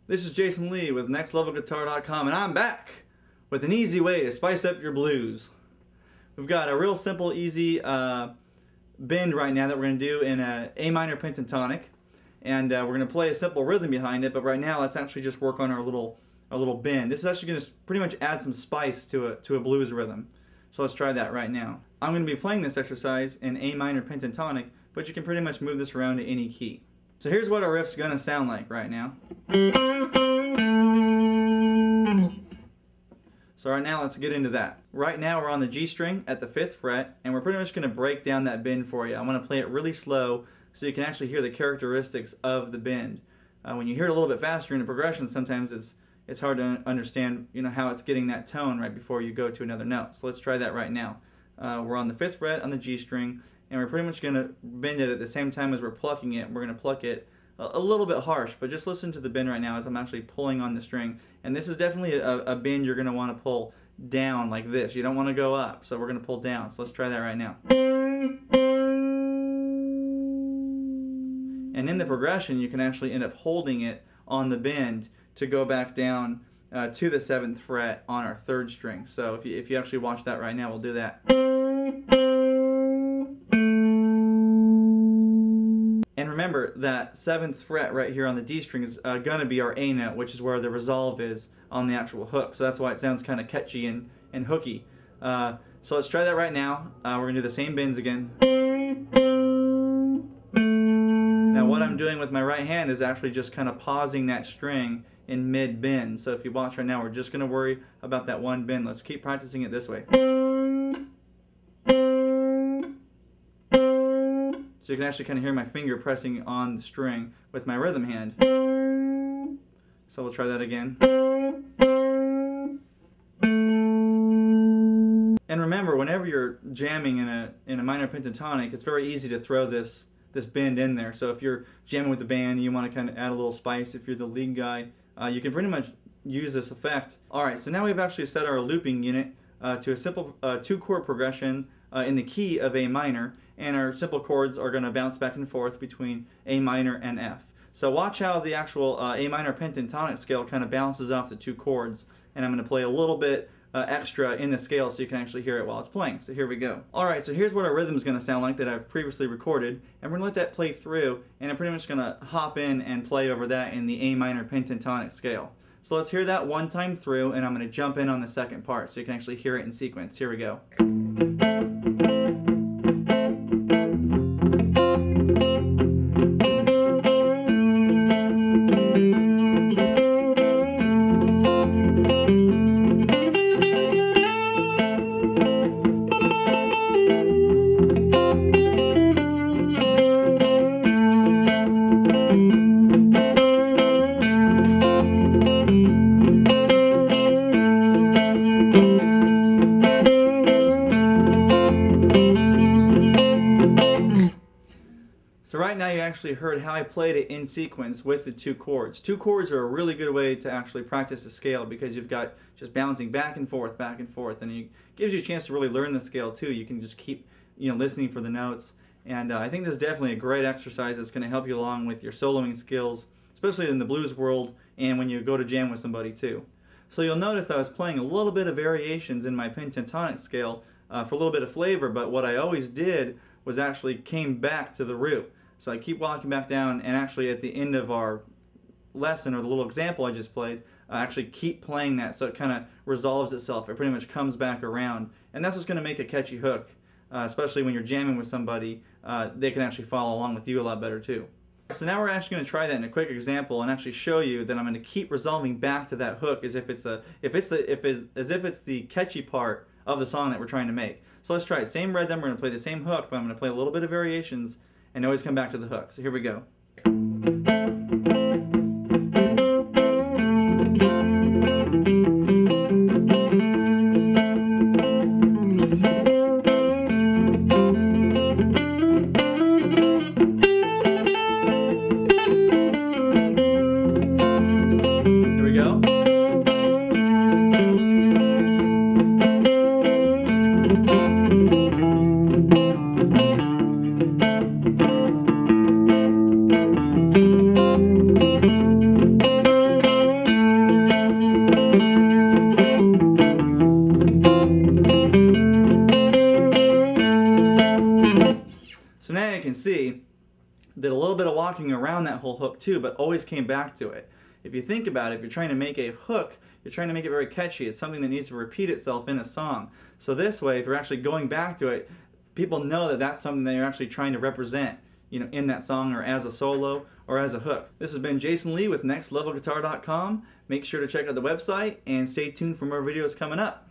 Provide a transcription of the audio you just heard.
This is Jason Lee with NextLevelGuitar.com, and I'm back with an easy way to spice up your blues. We've got a real simple, easy bend right now that we're going to do in a A minor pentatonic, and we're going to play a simple rhythm behind it. But right now, let's actually just work on our little bend. This is actually going to pretty much add some spice to a blues rhythm. So let's try that right now. I'm going to be playing this exercise in A minor pentatonic, but you can pretty much move this around to any key. So here's what our riff's going to sound like right now. So right now, let's get into that. Right now, we're on the G string at the 5th fret, and we're pretty much going to break down that bend for you. I want to play it really slow so you can actually hear the characteristics of the bend. When you hear it a little bit faster in the progression, sometimes it's hard to understand, how it's getting that tone right before you go to another note. So let's try that right now. We're on the 5th fret on the G string, and we're pretty much going to bend it at the same time as we're plucking it. We're going to pluck it a little bit harsh, but just listen to the bend right now as I'm actually pulling on the string. And this is definitely a bend you're going to want to pull down like this. You don't want to go up, so we're going to pull down. So let's try that right now. And in the progression, you can actually end up holding it on the bend to go back down to the 7th fret on our 3rd string. So if you actually watch that right now, we'll do that. And remember that 7th fret right here on the D string is going to be our A note, which is where the resolve is on the actual hook. So that's why it sounds kind of catchy and hooky. So let's try that right now. We're going to do the same bends again. Now what I'm doing with my right hand is actually just kind of pausing that string in mid-bend. So if you watch right now, we're just going to worry about that one bend. Let's keep practicing it this way. So you can actually kind of hear my finger pressing on the string with my rhythm hand. So we'll try that again. And remember, whenever you're jamming in a minor pentatonic, it's very easy to throw this bend in there. So if you're jamming with the band, you want to kind of add a little spice. If you're the lead guy, you can pretty much use this effect. Alright, so now we've actually set our looping unit to a simple 2-chord progression in the key of A minor, and our simple chords are going to bounce back and forth between A minor and F. So watch how the actual A minor pentatonic scale kind of bounces off the 2 chords, and I'm going to play a little bit extra in the scale so you can actually hear it while it's playing. So here we go. Alright, so here's what our rhythm is going to sound like that I've previously recorded, and we're going to let that play through, and I'm pretty much going to hop in and play over that in the A minor pentatonic scale. So let's hear that one time through, and I'm going to jump in on the second part so you can actually hear it in sequence. Here we go. So right now you actually heard how I played it in sequence with the 2 chords. 2 chords are a really good way to actually practice the scale because you've got just bouncing back and forth, and it gives you a chance to really learn the scale too. You can just keep listening for the notes, and I think this is definitely a great exercise that's going to help you along with your soloing skills, especially in the blues world and when you go to jam with somebody too. So you'll notice I was playing a little bit of variations in my pentatonic scale for a little bit of flavor, but what I always did was actually came back to the root. So I keep walking back down, and actually at the end of our lesson, or the little example I just played, I actually keep playing that so it kind of resolves itself. It pretty much comes back around. And that's what's going to make a catchy hook, especially when you're jamming with somebody. They can actually follow along with you a lot better too. So now we're actually going to try that in a quick example and actually show you that I'm going to keep resolving back to that hook as if it's the catchy part of the song that we're trying to make. So let's try it. Same rhythm, we're going to play the same hook, but I'm going to play a little bit of variations and always come back to the hook. So here we go. Here we go. did a little bit of walking around that whole hook too, but always came back to it. If you think about it, if you're trying to make a hook, you're trying to make it very catchy. It's something that needs to repeat itself in a song. So this way, if you're actually going back to it, people know that that's something that you're actually trying to represent, in that song or as a solo or as a hook. This has been Jason Lee with NextLevelGuitar.com. Make sure to check out the website and stay tuned for more videos coming up.